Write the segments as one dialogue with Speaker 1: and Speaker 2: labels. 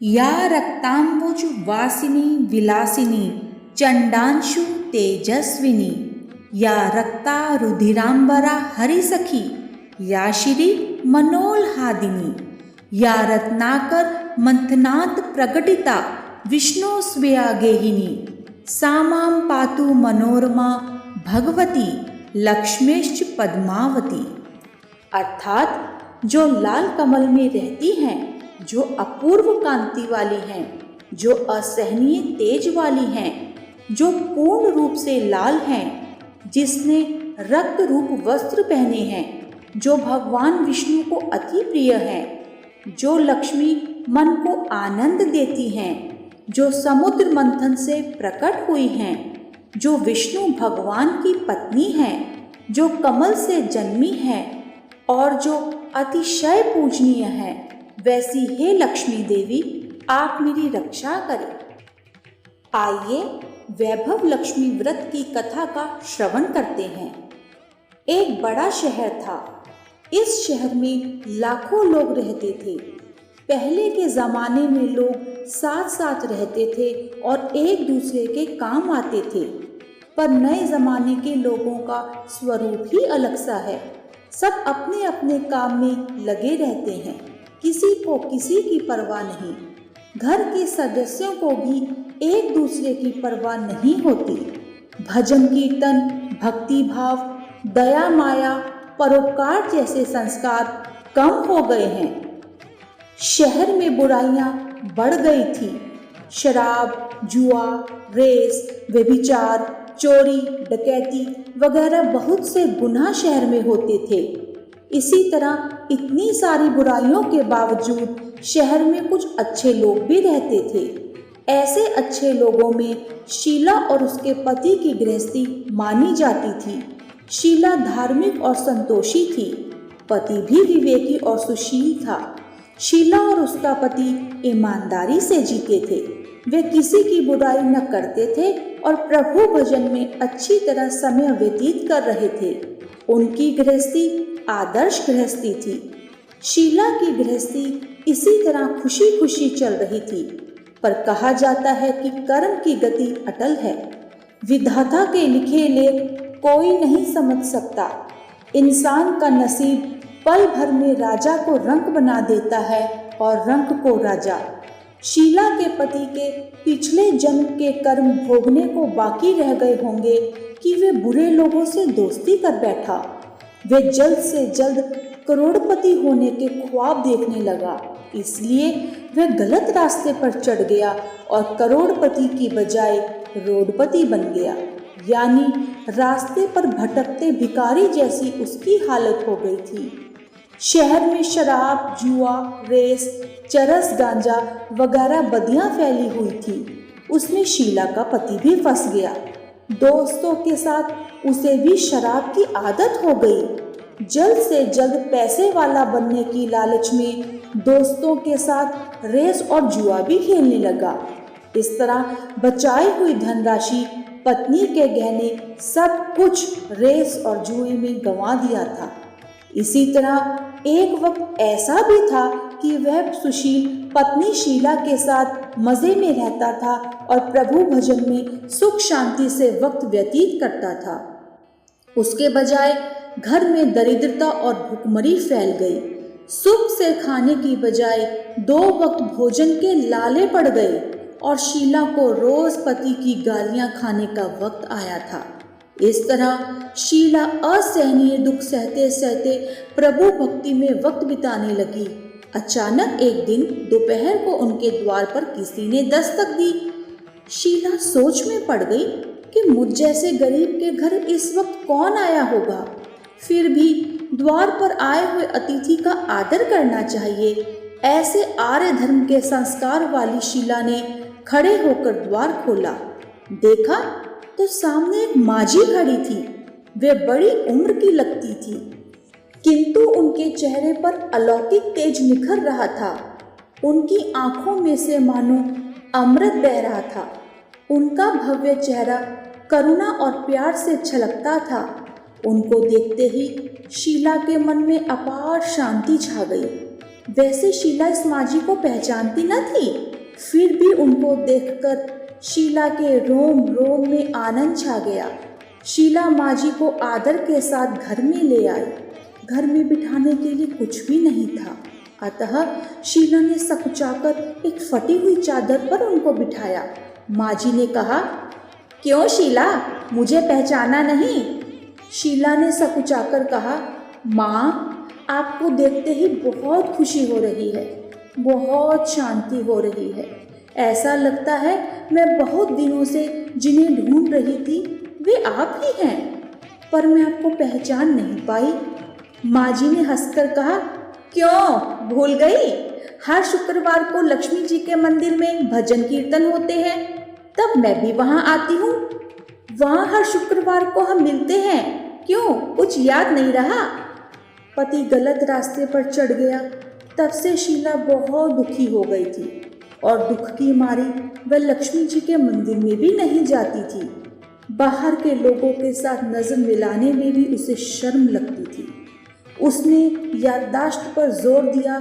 Speaker 1: या रक्तांबुज वासिनी विलासिनी चंडांशु तेजस्विनी या रक्ता रुधिरांबरा हरिसखी या श्री मनोल्हादिनी या रत्नाकर मंथनात् प्रकटिता विष्णु स्वया गेहिनी सामां पातु मनोरमा भगवती लक्ष्मीश्च पद्मावती। अर्थात जो लाल कमल में रहती हैं, जो अपूर्व कांति वाली हैं, जो असहनीय तेज वाली हैं, जो पूर्ण रूप से लाल हैं, जिसने रक्त रूप वस्त्र पहने हैं, जो भगवान विष्णु को अति प्रिय हैं, जो लक्ष्मी मन को आनंद देती हैं, जो समुद्र मंथन से प्रकट हुई हैं, जो विष्णु भगवान की पत्नी हैं, जो कमल से जन्मी हैं और जो अतिशय पूजनीय है, वैसी हे लक्ष्मी देवी आप मेरी रक्षा करें। आइए वैभव लक्ष्मी व्रत की कथा का श्रवण करते हैं। एक बड़ा शहर था। इस शहर में लाखों लोग रहते थे। पहले के जमाने में लोग साथ साथ रहते थे और एक दूसरे के काम आते थे, पर नए जमाने के लोगों का स्वरूप ही अलग सा है। सब अपने अपने काम में लगे रहते हैं, किसी को किसी की परवाह नहीं। घर के सदस्यों को भी एक दूसरे की परवाह नहीं होती। भजन कीर्तन, भक्ति भाव, दया माया, परोपकार जैसे संस्कार कम हो गए हैं। शहर में बुराइयां बढ़ गई थी। शराब, जुआ, रेस, व्यभिचार, चोरी, डकैती वगैरह बहुत से गुनाह शहर में होते थे। इसी तरह इतनी सारी बुराइयों के बावजूद शहर में कुछ अच्छे लोग भी रहते थे। ऐसे अच्छे लोगों में शीला और उसके पति की गृहस्थी मानी जाती थी। शीला धार्मिक और संतोषी थी। पति भी विवेकी और सुशील था। शीला और उसका पति ईमानदारी से जीते थे। वे किसी की बुराई न करते थे और प्रभु भजन में अच्छी तरह समय व्यतीत कर रहे थे। उनकी गृहस्थी आदर्श गृहस्थी थी। शीला की गृहस्थी इसी तरह खुशी खुशी चल रही थी। पर कहा जाता है कि कर्म की गति अटल है। विधाता के लिखे लेख कोई नहीं समझ सकता। इंसान का नसीब पल भर में राजा को रंक बना देता है और रंक को राजा। शीला के पति के पिछले जन्म के कर्म भोगने को बाकी रह गए होंगे कि वे बुरे लोगों से दोस्ती कर बैठा। वे जल्द से जल्द करोड़पति होने के ख्वाब देखने लगा, इसलिए वह गलत रास्ते पर चढ़ गया और करोड़पति की बजाय रोडपति बन गया। यानी रास्ते पर भटकते भिखारी जैसी उसकी हालत हो गई थी। शहर में शराब, जुआ, रेस, चरस, गांजा वगैरह बदियां फैली हुई थी। उसमें शीला का पति भी फंस गया। दोस्तों के साथ उसे भी शराब की आदत हो गई। जल्द से जल्द पैसे वाला बनने की लालच में दोस्तों के साथ रेस और जुआ भी खेलने लगा। इस तरह बचाई हुई धनराशि, पत्नी के गहने, सब कुछ रेस और जुए में गंवा दिया था। इसी तरह एक वक्त ऐसा भी था कि वह सुशील पत्नी शीला के साथ मजे में रहता था और प्रभु भजन में सुख शांति से वक्त व्यतीत करता था। उसके बजाय घर में दरिद्रता और भुखमरी फैल गई। सुख से खाने की बजाय 2 वक्त भोजन के लाले पड़ गए और शीला को रोज पति की गालियां खाने का वक्त आया था। इस तरह शीला असहनीय दुख सहते सहते प्रभु भक्ति में वक्त बिताने लगी। अचानक एक दिन दोपहर को उनके द्वार पर किसी ने दस्तक दी। शीला सोच में पड़ गई कि मुझ जैसे गरीब के घर इस वक्त कौन आया होगा। फिर भी द्वार पर आए हुए अतिथि का आदर करना चाहिए। ऐसे आर्य धर्म के संस्कार वाली शीला ने खड़े होकर द्वार खोला। देखा तो सामने एक माझी खड़ी थी। वे बड़ी उम्र की लगती थी, किंतु उनके चेहरे पर अलौकिक तेज निखर रहा था। उनकी आंखों में से मानो अमृत बह रहा था। उनका भव्य चेहरा करुणा और प्यार से छलकता था। उनको देखते ही शीला के मन में अपार शांति छा गई। वैसे शीला इस माझी को पहचानती न थी। फिर भी उनको देखकर शीला के रोम रोम में आनंद छा गया। शीला माँ जी को आदर के साथ घर में ले आई। घर में बिठाने के लिए कुछ भी नहीं था, अतः शीला ने सकुचाकर एक फटी हुई चादर पर उनको बिठाया। माँ जी ने कहा, क्यों शीला, मुझे पहचाना नहीं? शीला ने सकुचाकर कहा, माँ, आपको देखते ही बहुत खुशी हो रही है, बहुत शांति हो रही है। ऐसा लगता है मैं बहुत दिनों से जिन्हें ढूंढ रही थी वे आप ही हैं, पर मैं आपको पहचान नहीं पाई। माँ जी ने हंसकर कहा, क्यों भूल गई? हर शुक्रवार को लक्ष्मी जी के मंदिर में भजन कीर्तन होते हैं, तब मैं भी वहाँ आती हूँ। वहाँ हर शुक्रवार को हम मिलते हैं। क्यों, कुछ याद नहीं रहा? पति गलत रास्ते पर चढ़ गया। तब से शीला बहुत दुखी हो गई थी और दुख की मारी वह लक्ष्मी जी के मंदिर में भी नहीं जाती थी। बाहर के लोगों के साथ नजर मिलाने में भी उसे शर्म लगती थी। उसने याददाश्त पर जोर दिया,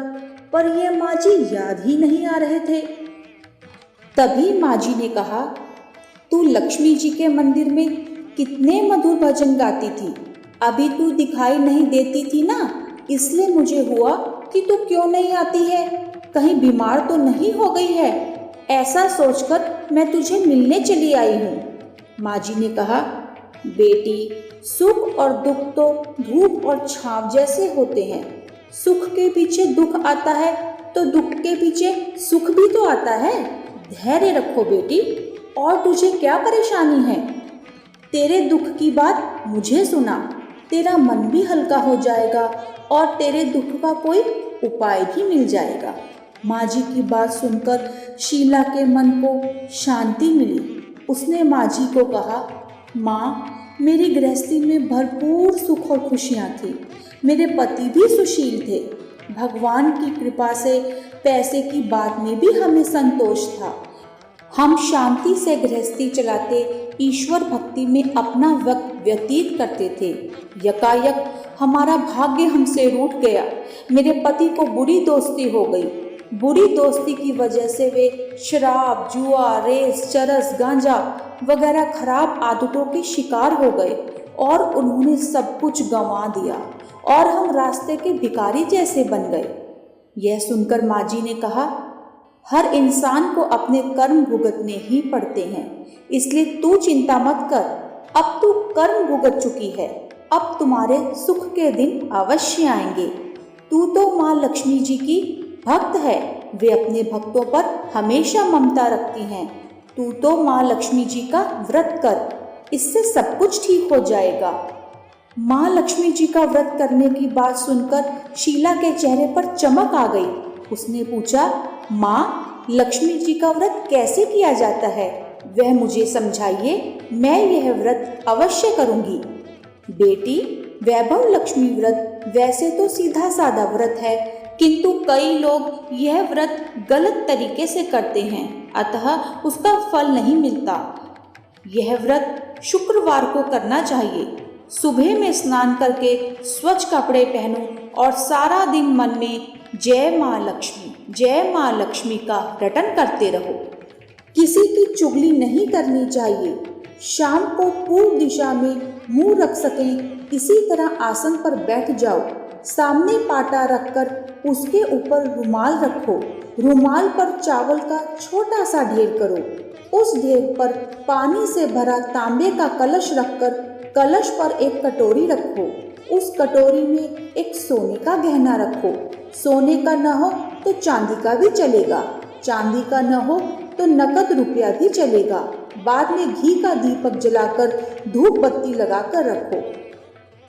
Speaker 1: पर यह माँ जी याद ही नहीं आ रहे थे। तभी माँ जी ने कहा, तू लक्ष्मी जी के मंदिर में कितने मधुर भजन गाती थी, अभी तू दिखाई नहीं देती थी ना, इसलिए मुझे हुआ कि तू क्यों नहीं आती है, कहीं बीमार तो नहीं हो गई है। ऐसा सोचकर मैं तुझे मिलने चली आई हूँ। माँ जी ने कहा, बेटी, सुख और दुख तो धूप और छांव जैसे होते हैं। सुख के पीछे दुख आता है तो दुख के पीछे सुख भी तो आता है। धैर्य रखो बेटी। और तुझे क्या परेशानी है? तेरे दुख की बात मुझे सुना, तेरा मन भी हल्का हो जाएगा और तेरे दुख का कोई उपाय भी मिल जाएगा। माँ जी की बात सुनकर शीला के मन को शांति मिली। उसने माँ जी को कहा, माँ, मेरी गृहस्थी में भरपूर सुख और खुशियाँ थी। मेरे पति भी सुशील थे। भगवान की कृपा से पैसे की बात में भी हमें संतोष था। हम शांति से गृहस्थी चलाते ईश्वर भक्ति में अपना वक्त व्यतीत करते थे। यकायक हमारा भाग्य हमसे रूठ गया। मेरे पति को बुरी दोस्ती हो गई। बुरी दोस्ती की वजह से वे शराब, जुआ, रेस, चरस, गांजा वगैरह खराब आदतों के शिकार हो गए और उन्होंने सब कुछ गंवा दिया और हम रास्ते के भिखारी जैसे बन गए। यह सुनकर माँ जी ने कहा, हर इंसान को अपने कर्म भुगतने ही पड़ते हैं, इसलिए तू चिंता मत कर। अब तू कर्म भुगत चुकी है, अब तुम्हारे सुख के दिन अवश्य आएंगे। तू तो माँ लक्ष्मी जी की भक्त है, वे अपने भक्तों पर हमेशा ममता रखती हैं। तू तो माँ लक्ष्मी जी का व्रत कर, इससे सब कुछ ठीक हो जाएगा। माँ लक्ष्मी जी का व्रत करने की बात सुनकर शीला के चेहरे पर चमक आ गई। उसने पूछा, माँ, लक्ष्मी जी का व्रत कैसे किया जाता है, वह मुझे समझाइए, मैं यह व्रत अवश्य करूंगी। बेटी, वैभव लक्ष्मी व्रत वैसे तो सीधा साधा व्रत है, किंतु कई लोग यह व्रत गलत तरीके से करते हैं, अतः उसका फल नहीं मिलता। यह व्रत शुक्रवार को करना चाहिए। सुबह में स्नान करके स्वच्छ कपड़े पहनो और सारा दिन मन में जय माँ लक्ष्मी का रटन करते रहो। किसी की चुगली नहीं करनी चाहिए। शाम को पूर्व दिशा में मुंह रख सकें इसी तरह आसन पर बैठ जाओ। सामने पाटा रखकर उसके ऊपर रुमाल रखो। रुमाल पर चावल का छोटा सा ढेर करो। उस ढेर पर पानी से भरा तांबे का कलश रखकर कलश पर एक कटोरी रखो। उस कटोरी में एक सोने का गहना रखो। सोने का न हो तो चांदी का भी चलेगा, चांदी का न हो तो नकद रुपया भी चलेगा। बाद में घी का दीपक जलाकर धूप बत्ती लगाकर रखो।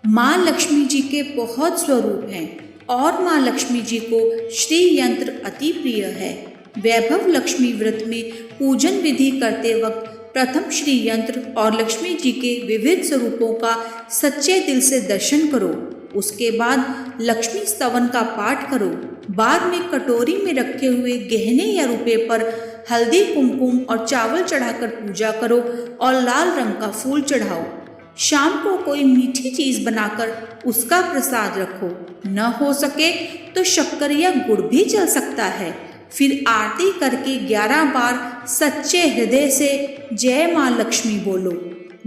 Speaker 1: माँ लक्ष्मी जी के बहुत स्वरूप हैं और माँ लक्ष्मी जी को श्री यंत्र अति प्रिय है। वैभव लक्ष्मी व्रत में पूजन विधि करते वक्त प्रथम श्री यंत्र और लक्ष्मी जी के विविध स्वरूपों का सच्चे दिल से दर्शन करो। उसके बाद लक्ष्मी स्तवन का पाठ करो। बाद में कटोरी में रखे हुए गहने या रुपये पर हल्दी, कुमकुम और चावल चढ़ाकर पूजा करो और लाल रंग का फूल चढ़ाओ। शाम को कोई मीठी चीज बनाकर उसका प्रसाद रखो। न हो सके तो शक्कर या गुड़ भी चल सकता है। फिर आरती करके 11 बार सच्चे हृदय से जय माँ लक्ष्मी बोलो।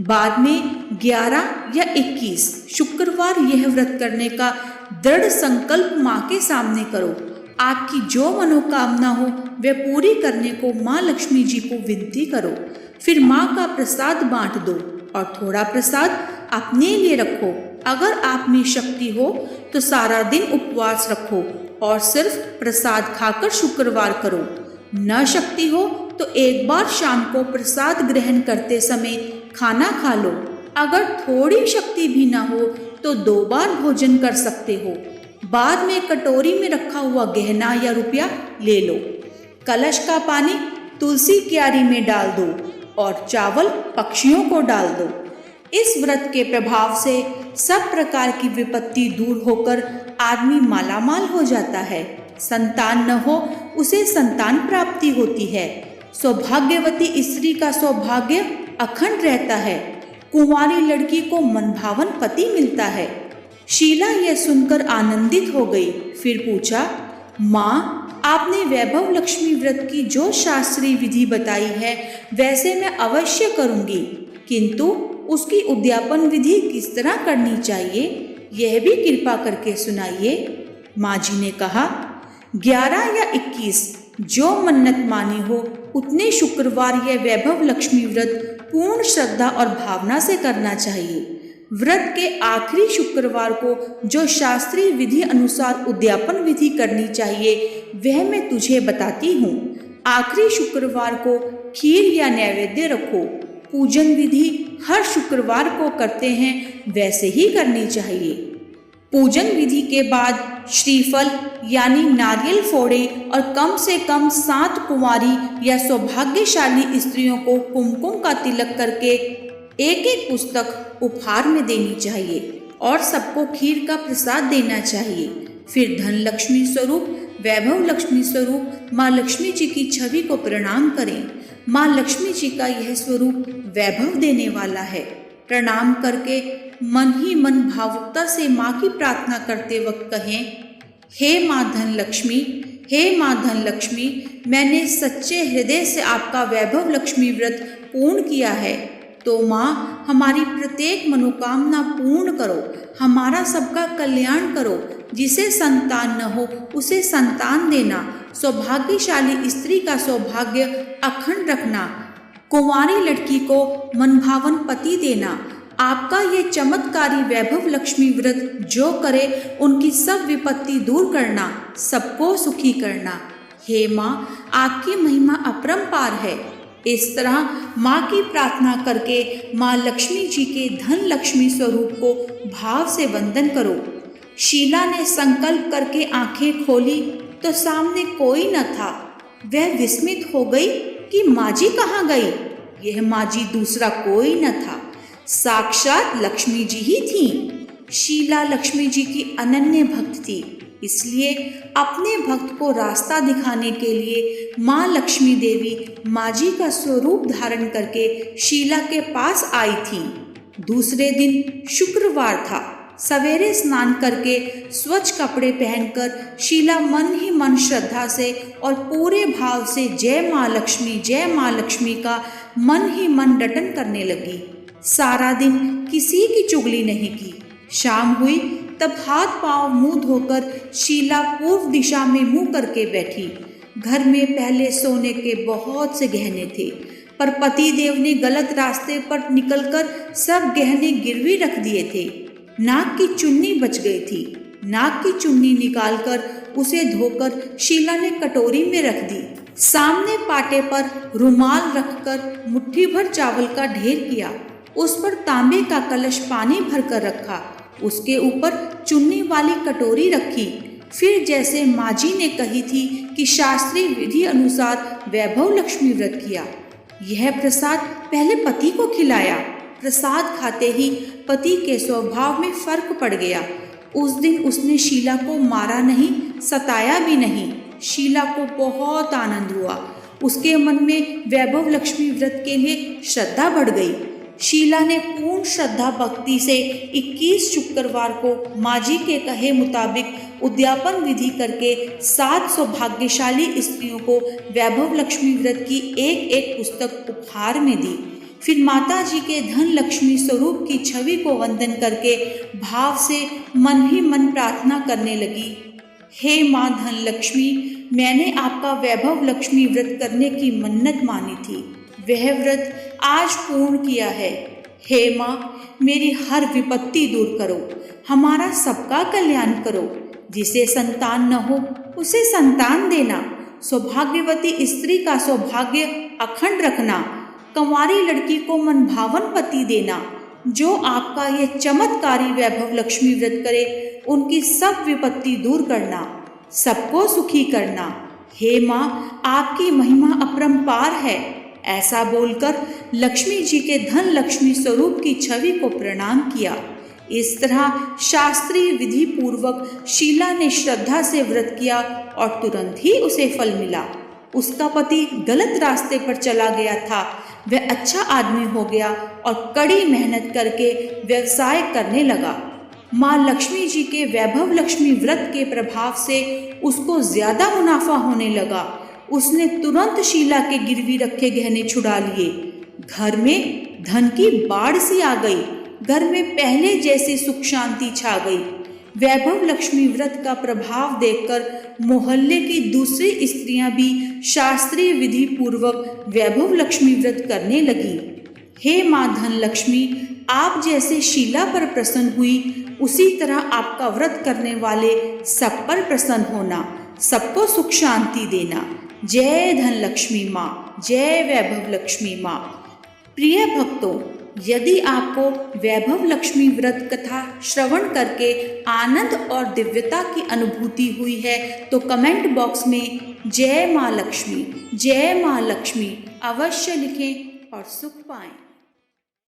Speaker 1: बाद में 11 या 21 शुक्रवार यह व्रत करने का दृढ़ संकल्प माँ के सामने करो। आपकी जो मनोकामना हो वह पूरी करने को माँ लक्ष्मी जी को विनती करो। फिर माँ का प्रसाद बांट दो और थोड़ा प्रसाद अपने लिए रखो। अगर आप में शक्ति हो तो सारा दिन उपवास रखो और सिर्फ प्रसाद खाकर शुक्रवार करो। न शक्ति हो तो एक बार शाम को प्रसाद ग्रहण करते समय खाना खा लो। अगर थोड़ी शक्ति भी ना हो तो 2 बार भोजन कर सकते हो। बाद में कटोरी में रखा हुआ गहना या रुपया ले लो। कलश का पानी तुलसी क्यारी में डाल दो और चावल पक्षियों को डाल दो। इस व्रत के प्रभाव से सब प्रकार की विपत्ति दूर होकर आदमी मालामाल हो जाता है। संतान न हो उसे संतान प्राप्ति होती है। सौभाग्यवती स्त्री का सौभाग्य अखंड रहता है। कुंवारी लड़की को मनभावन पति मिलता है। शीला यह सुनकर आनंदित हो गई। फिर पूछा, माँ, आपने वैभव लक्ष्मी व्रत की जो शास्त्रीय विधि बताई है वैसे मैं अवश्य करूंगी, किंतु उसकी उद्यापन विधि किस तरह करनी चाहिए यह भी कृपा करके सुनाइए। माँ जी ने कहा, 11 या 21 जो मन्नत मानी हो उतने शुक्रवार यह वैभव लक्ष्मी व्रत पूर्ण श्रद्धा और भावना से करना चाहिए। व्रत के आखिरी शुक्रवार को जो शास्त्रीय विधि अनुसार उद्यापन विधि करनी चाहिए वह मैं तुझे बताती हूँ। आखिरी शुक्रवार को खीर या नैवेद्य रखो। पूजन विधि हर शुक्रवार को करते हैं वैसे ही करनी चाहिए। पूजन विधि के बाद श्रीफल यानी नारियल फोड़े और कम से कम 7 कुंवारी या सौभाग्यशाली स्त्रियों को कुमकुम का तिलक करके एक पुस्तक उपहार में देनी चाहिए और सबको खीर का प्रसाद देना चाहिए। फिर धन लक्ष्मी स्वरूप, वैभव लक्ष्मी स्वरूप माँ लक्ष्मी जी की छवि को प्रणाम करें। माँ लक्ष्मी जी का यह स्वरूप वैभव देने वाला है। प्रणाम करके मन ही मन भावुकता से माँ की प्रार्थना करते वक्त कहें, हे माँ धन लक्ष्मी, हे माँ धन लक्ष्मी, मैंने सच्चे हृदय से आपका वैभव लक्ष्मी व्रत पूर्ण किया है, तो माँ हमारी प्रत्येक मनोकामना पूर्ण करो, हमारा सबका कल्याण करो। जिसे संतान न हो उसे संतान देना, सौभाग्यशाली स्त्री का सौभाग्य अखंड रखना, कुंवारी लड़की को मनभावन पति देना। आपका ये चमत्कारी वैभव लक्ष्मी व्रत जो करे उनकी सब विपत्ति दूर करना, सबको सुखी करना। हे माँ, आपकी महिमा अपरंपार है। इस तरह माँ की प्रार्थना करके माँ लक्ष्मी जी के धन लक्ष्मी स्वरूप को भाव से वंदन करो। शीला ने संकल्प करके आंखें खोली तो सामने कोई न था। वह विस्मित हो गई कि माँ जी कहाँ गई। यह माँ जी दूसरा कोई न था, साक्षात लक्ष्मी जी ही थी। शीला लक्ष्मी जी की अनन्य भक्त थी, इसलिए अपने भक्त को रास्ता दिखाने के लिए माँ लक्ष्मी देवी माँ जी का स्वरूप धारण करके शीला के पास आई थी। दूसरे दिन शुक्रवार था। सवेरे स्नान करके स्वच्छ कपड़े पहनकर शीला मन ही मन श्रद्धा से और पूरे भाव से जय माँ लक्ष्मी का मन ही मन रटन करने लगी। सारा दिन किसी की चुगली नहीं की। शाम हुई तब हाथ पांव मुंह धोकर शीला पूर्व दिशा में मुंह करके बैठी। घर में पहले सोने के बहुत से गहने थे, पर पति देव ने गलत रास्ते पर निकलकर सब गहने गिरवी रख दिए थे। नाक की चुन्नी बच गई थी। नाक की चुन्नी निकालकर उसे धोकर शीला ने कटोरी में रख दी। सामने पाटे पर रुमाल रखकर मुट्ठी भर चावल का ढेर किया। उस पर तांबे का कलश पानी भरकर रखा। उसके ऊपर चुन्नी वाली कटोरी रखी। फिर जैसे माँ जी ने कही थी कि शास्त्रीय विधि अनुसार वैभव लक्ष्मी व्रत किया। यह प्रसाद पहले पति को खिलाया। प्रसाद खाते ही पति के स्वभाव में फर्क पड़ गया। उस दिन उसने शीला को मारा नहीं, सताया भी नहीं। शीला को बहुत आनंद हुआ। उसके मन में वैभव लक्ष्मी व्रत के लिए श्रद्धा बढ़ गई। शीला ने पूर्ण श्रद्धा भक्ति से 21 शुक्रवार को माँ जी के कहे मुताबिक उद्यापन विधि करके 7 सौभाग्यशाली स्त्रियों को वैभव लक्ष्मी व्रत की एक एक पुस्तक उपहार में दी। फिर माता जी के धन लक्ष्मी स्वरूप की छवि को वंदन करके भाव से मन ही मन प्रार्थना करने लगी, हे माँ धन लक्ष्मी, मैंने आपका वैभव लक्ष्मी व्रत करने की मन्नत मानी थी, वह व्रत आज पूर्ण किया है। हे माँ, मेरी हर विपत्ति दूर करो, हमारा सबका कल्याण करो। जिसे संतान न हो उसे संतान देना, सौभाग्यवती स्त्री का सौभाग्य अखंड रखना, कंवारी लड़की को मनभावन पति देना। जो आपका ये चमत्कारी वैभव लक्ष्मी व्रत करे उनकी सब विपत्ति दूर करना, सबको सुखी करना। हे माँ, आपकी महिमा अपरंपार है। ऐसा बोलकर लक्ष्मी जी के धन लक्ष्मी स्वरूप की छवि को प्रणाम किया। इस तरह शास्त्रीय विधि पूर्वक शीला ने श्रद्धा से व्रत किया और तुरंत ही उसे फल मिला। उसका पति गलत रास्ते पर चला गया था, वह अच्छा आदमी हो गया और कड़ी मेहनत करके व्यवसाय करने लगा। माँ लक्ष्मी जी के वैभव लक्ष्मी व्रत के प्रभाव से उसको ज्यादा मुनाफा होने लगा। उसने तुरंत शीला के गिरवी रखे गहने छुड़ा लिए। घर में धन की बाढ़ सी आ गई। घर में पहले जैसी सुख शांति छा गई। वैभव लक्ष्मी व्रत का प्रभाव देखकर मोहल्ले की दूसरी स्त्रियां भी शास्त्रीय विधि पूर्वक वैभव लक्ष्मी व्रत करने लगी। हे माँ धन लक्ष्मी, आप जैसे शीला पर प्रसन्न हुई उसी तरह आपका व्रत करने वाले सब पर प्रसन्न होना, सबको सुख शांति देना। जय धन लक्ष्मी माँ, जय वैभव लक्ष्मी माँ। प्रिय भक्तों, यदि आपको वैभव लक्ष्मी व्रत कथा श्रवण करके आनंद और दिव्यता की अनुभूति हुई है तो कमेंट बॉक्स में जय माँ लक्ष्मी अवश्य लिखें और सुख पाएं।